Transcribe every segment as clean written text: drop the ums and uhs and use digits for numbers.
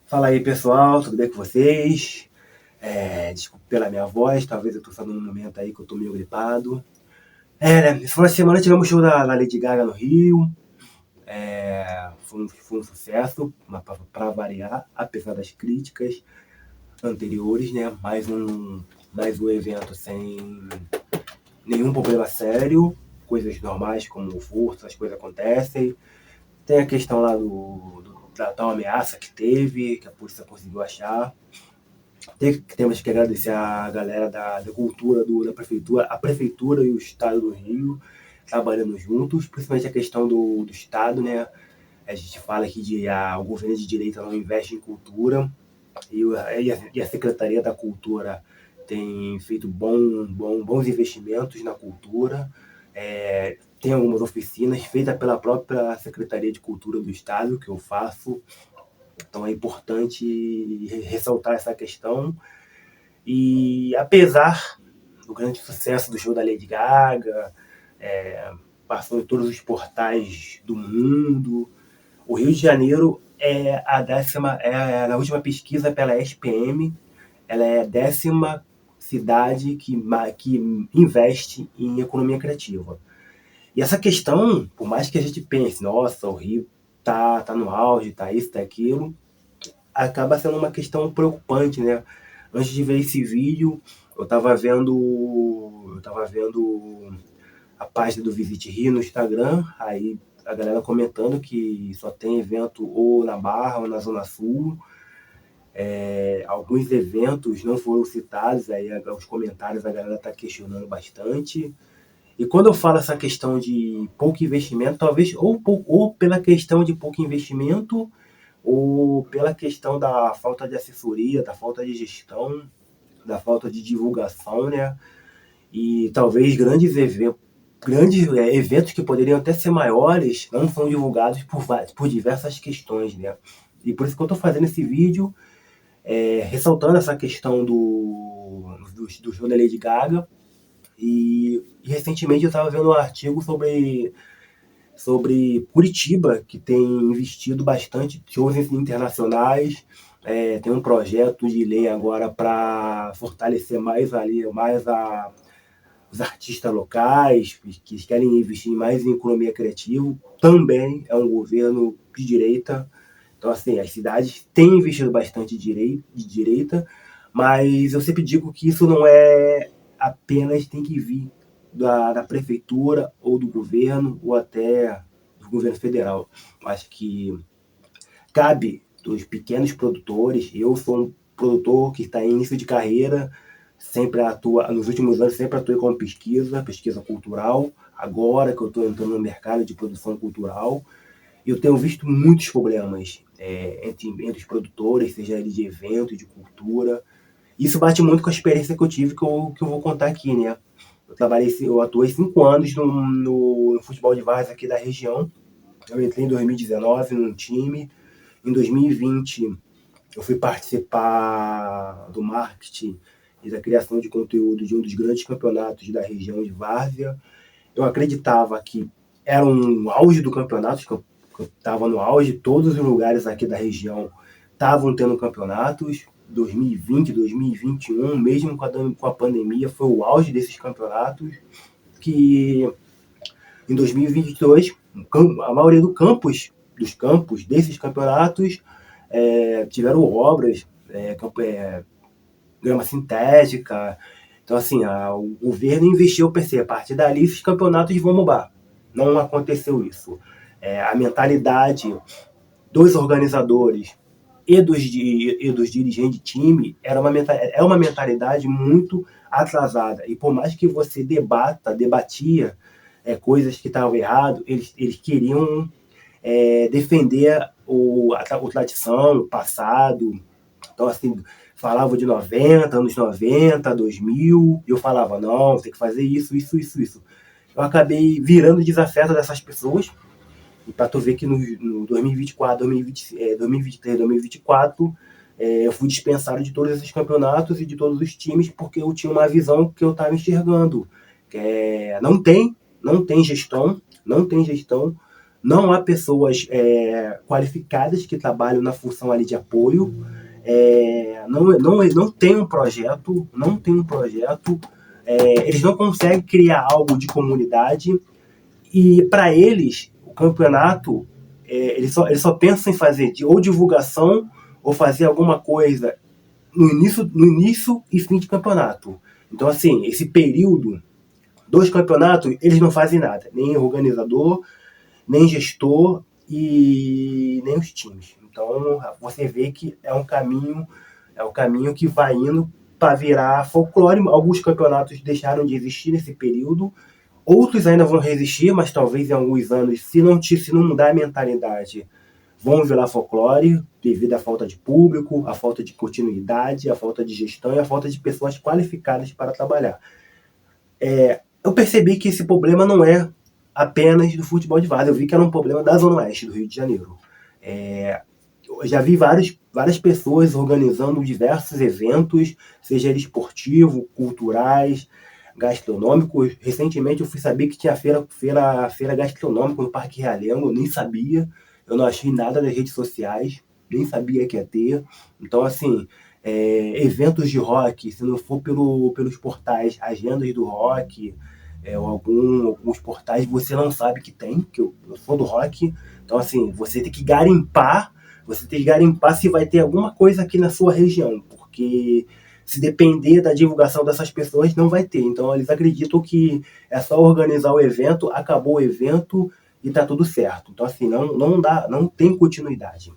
Fala aí, pessoal, tudo bem com vocês? Desculpa pela minha voz, talvez eu tô só num momento aí que eu tô meio gripado. Esse final de semana tivemos o show da Lady Gaga no Rio. Foi um sucesso, mas pra variar, apesar das críticas anteriores, né? Mais um evento sem nenhum problema sério, coisas normais como furto, as coisas acontecem. Tem a questão lá da tal ameaça que teve, que a polícia conseguiu achar. Temos que agradecer a galera da cultura da prefeitura, a prefeitura e o estado do Rio trabalhando juntos, principalmente a questão do estado, né? A gente fala que o governo de direita não investe em cultura e a Secretaria da Cultura tem feito bons investimentos na cultura. Tem algumas oficinas feitas pela própria Secretaria de Cultura do Estado, que eu faço. Então é importante ressaltar essa questão. E apesar do grande sucesso do show da Lady Gaga, passou em todos os portais do mundo, o Rio de Janeiro na última pesquisa pela SPM, ela é a 10ª cidade que investe em economia criativa. E essa questão, por mais que a gente pense, nossa, o Rio tá no auge, tá isso, tá aquilo, acaba sendo uma questão preocupante, né? Antes de ver esse vídeo, eu tava vendo a página do Visit Rio no Instagram, aí a galera comentando que só tem evento ou na Barra ou na Zona Sul. Alguns eventos não foram citados, aí os comentários a galera tá questionando bastante. E quando eu falo essa questão de pouco investimento, talvez ou pela questão de pouco investimento, ou pela questão da falta de assessoria, da falta de gestão, da falta de divulgação, né? E talvez grandes eventos que poderiam até ser maiores não são divulgados por diversas questões, né? E por isso que eu estou fazendo esse vídeo, ressaltando essa questão do show da Lady Gaga. E recentemente eu estava vendo um artigo sobre Curitiba, que tem investido bastante em shows internacionais. Tem um projeto de lei agora para fortalecer mais os artistas locais, que querem investir mais em economia criativa. Também é um governo de direita. Então, assim, as cidades têm investido bastante de direita, mas eu sempre digo que isso não é apenas tem que vir da prefeitura ou do governo ou até do governo federal. Acho que cabe dos pequenos produtores. Eu sou um produtor que está em início de carreira, nos últimos anos sempre atuei com pesquisa cultural. Agora que eu estou entrando no mercado de produção cultural, eu tenho visto muitos problemas entre os produtores, seja ele de evento, de cultura. Isso bate muito com a experiência que eu tive, que eu vou contar aqui, né? Eu atuei 5 anos no futebol de várzea aqui da região. Eu entrei em 2019 num time. Em 2020, eu fui participar do marketing e da criação de conteúdo de um dos grandes campeonatos da região de várzea. Eu acreditava que era um auge do campeonato, que eu estava no auge, todos os lugares aqui da região estavam tendo campeonatos. 2020, 2021, mesmo com a pandemia, foi o auge desses campeonatos, que em 2022, a maioria dos campos desses campeonatos tiveram obras, grama sintética. Então, assim, o governo investiu, eu pensei, a partir dali esses campeonatos vão mudar. Não aconteceu isso. A mentalidade dos organizadores e dos dirigentes de time é uma mentalidade muito atrasada. E por mais que você debatia coisas que estavam erradas, eles queriam defender a tradição, o passado. Então, assim, falava de 90, anos 90, 2000, e eu falava, não, tem que fazer isso, isso, isso, isso. Eu acabei virando desafeto dessas pessoas, e para tu ver que no 2024, 2023, 2024, eu fui dispensado de todos esses campeonatos e de todos os times, porque eu tinha uma visão que eu estava enxergando. Não tem gestão não há pessoas qualificadas que trabalham na função ali de apoio, não tem um projeto, eles não conseguem criar algo de comunidade, e para eles, o campeonato, eles só pensam em fazer ou divulgação ou fazer alguma coisa no início e fim de campeonato. Então, assim, esse período dos campeonatos, eles não fazem nada, nem organizador, nem gestor e nem os times. Então, você vê que é um caminho que vai indo para virar folclore. Alguns campeonatos deixaram de existir nesse período, outros ainda vão resistir, mas talvez em alguns anos, se não mudar a mentalidade, vão virar folclore devido à falta de público, à falta de continuidade, à falta de gestão e à falta de pessoas qualificadas para trabalhar. Eu percebi que esse problema não é apenas do futebol de várzea, eu vi que era um problema da Zona Oeste do Rio de Janeiro. Eu já vi várias pessoas organizando diversos eventos, seja ele esportivo, culturais, gastronômicos. Recentemente eu fui saber que tinha feira gastronômica no Parque Realengo, eu nem sabia, eu não achei nada nas redes sociais, nem sabia que ia ter. Então, assim, eventos de rock, se não for pelos portais Agendas do Rock, ou alguns portais, você não sabe que tem, que eu sou do rock. Então, assim, você tem que garimpar se vai ter alguma coisa aqui na sua região, porque se depender da divulgação dessas pessoas, não vai ter. Então, eles acreditam que é só organizar o evento, acabou o evento e tá tudo certo. Então, assim, não tem continuidade.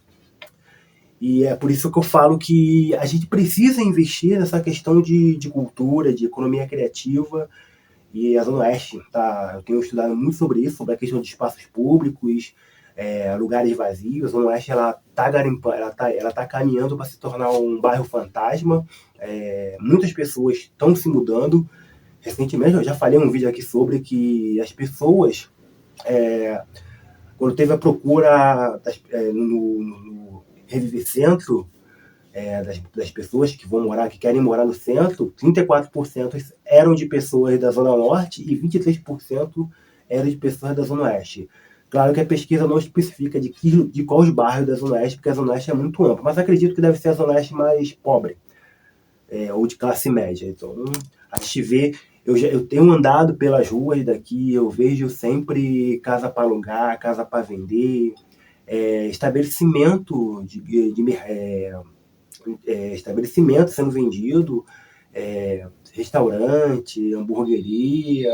E é por isso que eu falo que a gente precisa investir nessa questão de cultura, de economia criativa. E a Zona Oeste, eu tenho estudado muito sobre isso, sobre a questão de espaços públicos, lugares vazios. A Zona Oeste está garimpando, ela tá caminhando para se tornar um bairro fantasma. Muitas pessoas estão se mudando. Recentemente eu já falei um vídeo aqui sobre que as pessoas, quando teve a procura no Reviver Centro, das pessoas que querem morar no centro, 34% eram de pessoas da Zona Norte e 23% eram de pessoas da Zona Oeste. Claro que a pesquisa não especifica de quais bairros da Zona Oeste, porque a Zona Oeste é muito ampla, mas acredito que deve ser a Zona Oeste mais pobre, ou de classe média. Então, a gente vê, eu tenho andado pelas ruas daqui, eu vejo sempre casa para alugar, casa para vender, estabelecimento estabelecimento sendo vendido, restaurante, hamburgueria,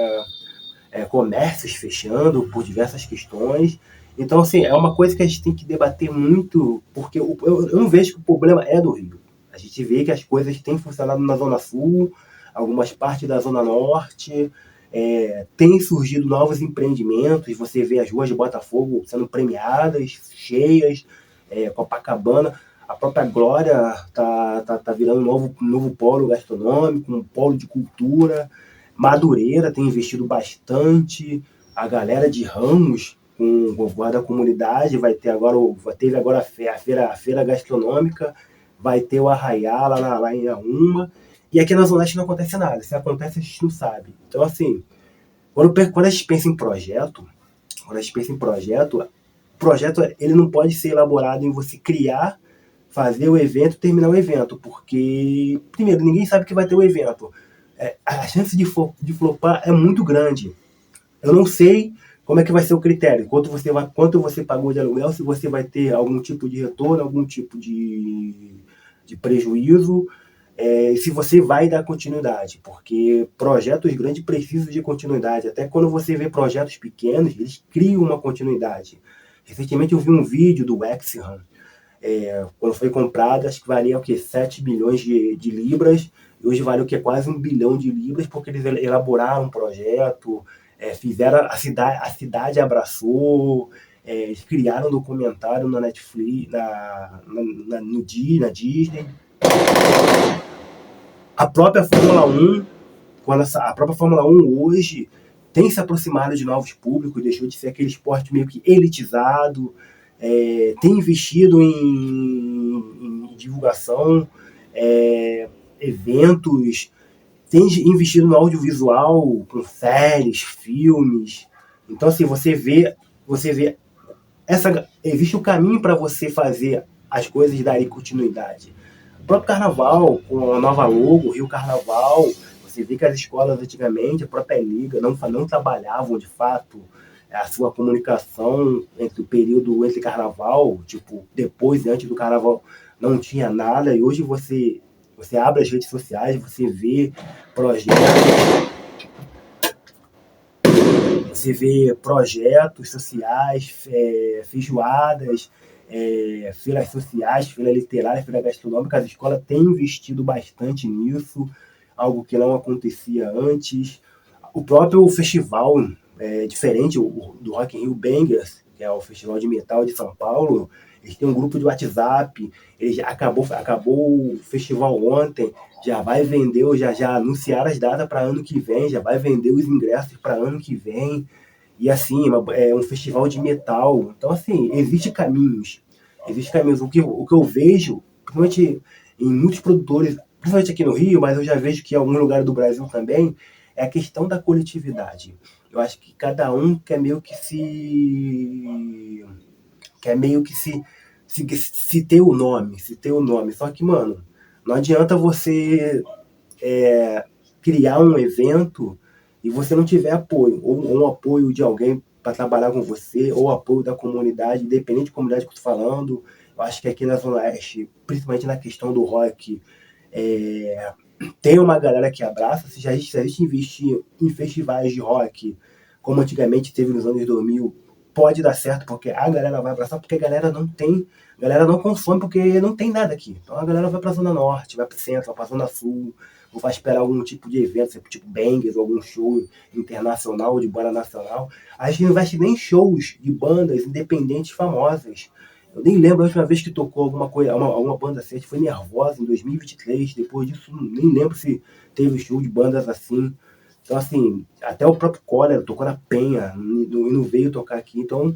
comércios fechando por diversas questões. Então, assim, é uma coisa que a gente tem que debater muito, porque eu não vejo que o problema é do Rio. A gente vê que as coisas têm funcionado na Zona Sul, algumas partes da Zona Norte, tem surgido novos empreendimentos, você vê as ruas de Botafogo sendo premiadas, cheias, Copacabana. A própria Glória tá virando um novo polo gastronômico, um polo de cultura. Madureira tem investido bastante. A galera de Ramos, com o guarda da comunidade, teve agora a feira gastronômica, vai ter o Arraiá lá em Arruma. E aqui na Zona Oeste não acontece nada. Se acontece, a gente não sabe. Então, assim, quando a gente pensa em projeto, o projeto ele não pode ser elaborado em você criar, fazer o evento, terminar o evento, porque, primeiro, ninguém sabe que vai ter o evento. A chance de flopar é muito grande. Eu não sei como é que vai ser o critério, quanto você pagou de aluguel, se você vai ter algum tipo de retorno, algum tipo de prejuízo, se você vai dar continuidade, porque projetos grandes precisam de continuidade. Até quando você vê projetos pequenos, eles criam uma continuidade. Recentemente eu vi um vídeo do Exham, quando foi comprado, acho que valia 7 bilhões de libras, e hoje vale quase 1 bilhão de libras, porque eles elaboraram um projeto, fizeram a cidade abraçou, eles criaram um documentário na Netflix, na Disney. A própria Fórmula 1, a própria Fórmula 1 hoje tem se aproximado de novos públicos, deixou de ser aquele esporte meio que elitizado, tem investido em divulgação, eventos, tem investido no audiovisual, com séries, filmes. Então, assim, você vê existe o caminho para você fazer as coisas darem continuidade. O próprio carnaval, com a nova logo, Rio Carnaval, você vê que as escolas antigamente, a própria liga, não trabalhavam de fato a sua comunicação entre o período entre carnaval, tipo, depois e antes do carnaval, não tinha nada, e hoje você abre as redes sociais, você vê projetos, você vê projetos sociais, feijoadas, feiras sociais, feira literária, feira gastronômica. As escolas têm investido bastante nisso, algo que não acontecia antes. O próprio festival, diferente do Rock in Rio Bangers, que é o festival de metal de São Paulo, eles têm um grupo de WhatsApp, acabou o festival ontem, já anunciaram as datas para ano que vem, já vai vender os ingressos para ano que vem. E assim, é um festival de metal. Então, assim, existem caminhos. Existem caminhos. O que eu vejo, principalmente em muitos produtores, principalmente aqui no Rio, mas eu já vejo que em alguns lugares do Brasil também, é a questão da coletividade. Eu acho que cada um quer meio que se ter o nome, se ter o nome. Só que, mano, não adianta você criar um evento e você não tiver apoio, ou um apoio de alguém para trabalhar com você, ou apoio da comunidade, independente de comunidade que eu estou falando. Eu acho que aqui na Zona Oeste, principalmente na questão do rock, tem uma galera que abraça. Se a gente investir em festivais de rock, como antigamente teve nos anos 2000, pode dar certo, porque a galera vai abraçar, porque a galera não consome, porque não tem nada aqui. Então a galera vai pra Zona Norte, vai pro centro, vai pra Zona Sul, ou vai esperar algum tipo de evento, tipo bangers, ou algum show internacional, ou de banda nacional. A gente não investe nem em shows de bandas independentes famosas. Eu nem lembro a última vez que tocou alguma coisa, uma banda assim, foi Nervosa em 2023. Depois disso, nem lembro se teve show de bandas assim. Então, assim, até o próprio Cólera tocou na Penha e não veio tocar aqui. Então,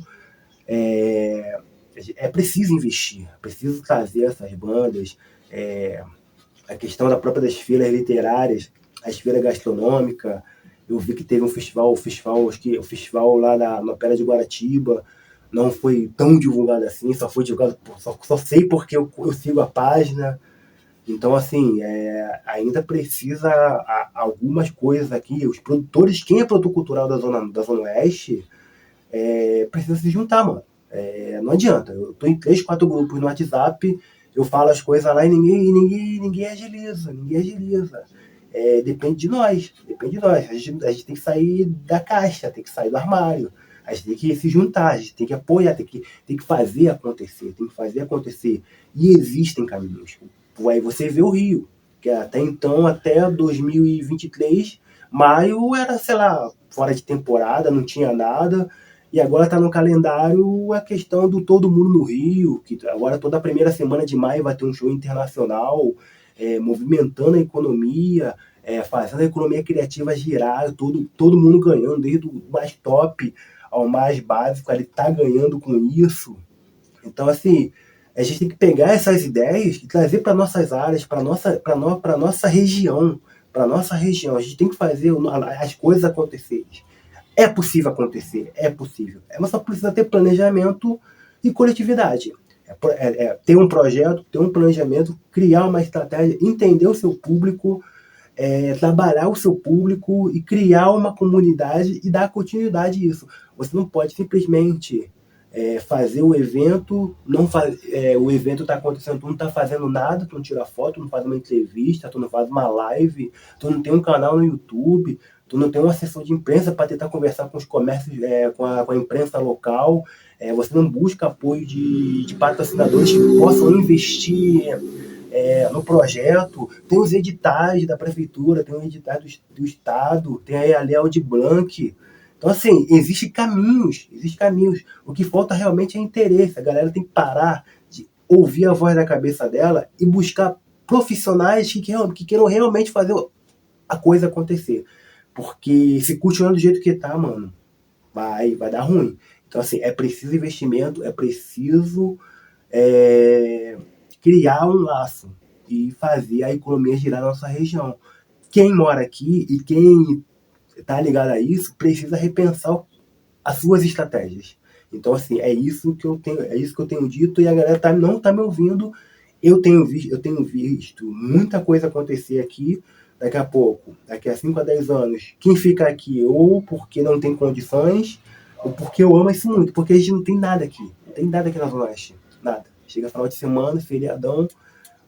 é preciso investir, é preciso trazer essas bandas. A questão da própria das feiras literárias, as feiras gastronômicas. Eu vi que teve um festival, acho que o festival lá na Pera de Guaratiba não foi tão divulgado assim, só foi divulgado, só sei porque eu sigo a página. Então, assim, ainda precisa algumas coisas aqui. Os produtores, quem é produtor cultural da Zona Oeste, precisa se juntar, mano. Não adianta. Eu tô em 3, 4 grupos no WhatsApp, eu falo as coisas lá e ninguém agiliza, ninguém agiliza. Depende de nós, depende de nós. A gente tem que sair da caixa, tem que sair do armário. A gente tem que se juntar, a gente tem que apoiar, tem que fazer acontecer, tem que fazer acontecer. E existem caminhos. Aí você vê o Rio, que até então, até 2023, maio era, sei lá, fora de temporada, não tinha nada. E agora está no calendário a questão do Todo Mundo no Rio, que agora toda a primeira semana de maio vai ter um show internacional, movimentando a economia, fazendo a economia criativa girar, todo mundo ganhando, desde o mais top ao mais básico, ele está ganhando com isso. Então, assim, a gente tem que pegar essas ideias e trazer para nossas áreas, para nossa região, para nossa região. A gente tem que fazer as coisas acontecerem. É possível acontecer, é possível. Mas só precisa ter planejamento e coletividade. Ter um projeto, ter um planejamento, criar uma estratégia, entender o seu público, trabalhar o seu público e criar uma comunidade e dar continuidade a isso. Você não pode simplesmente fazer o evento, o evento está acontecendo, tu não está fazendo nada, tu não tira foto, tu não faz uma entrevista, tu não faz uma live, tu não tem um canal no YouTube, tu não tem uma assessor de imprensa para tentar conversar com os comércios, com a imprensa local, você não busca apoio de patrocinadores que possam investir no projeto. Tem os editais da prefeitura, tem os editais do estado, tem a Lei Aldir Blanc. Então, assim, existem caminhos. O que falta realmente é interesse. A galera tem que parar de ouvir a voz da cabeça dela e buscar profissionais que queiram realmente fazer a coisa acontecer. Porque se continuar do jeito que tá, mano, vai dar ruim. Então, assim, é preciso investimento, é preciso criar um laço e fazer a economia girar na nossa região. Quem mora aqui e quem está ligado a isso precisa repensar as suas estratégias. Então, assim, é isso que eu tenho dito e a galera não tá me ouvindo. Eu tenho visto muita coisa acontecer aqui. Daqui a pouco, daqui a 5 a 10 anos, quem fica aqui ou porque não tem condições, ou porque eu amo isso muito, porque a gente não tem nada aqui. Não tem nada aqui na Zona Oeste. Nada. Chega final de semana, feriadão,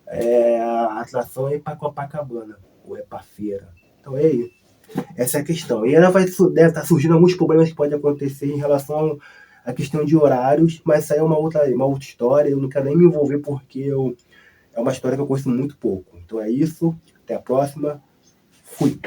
a atração é para Copacabana, ou é para feira. Então é aí. Essa é a questão. E ela deve estar surgindo alguns problemas que podem acontecer em relação à questão de horários, mas isso aí é uma outra história. Eu não quero nem me envolver porque é uma história que eu conheço muito pouco. Então é isso. Até a próxima. Fui.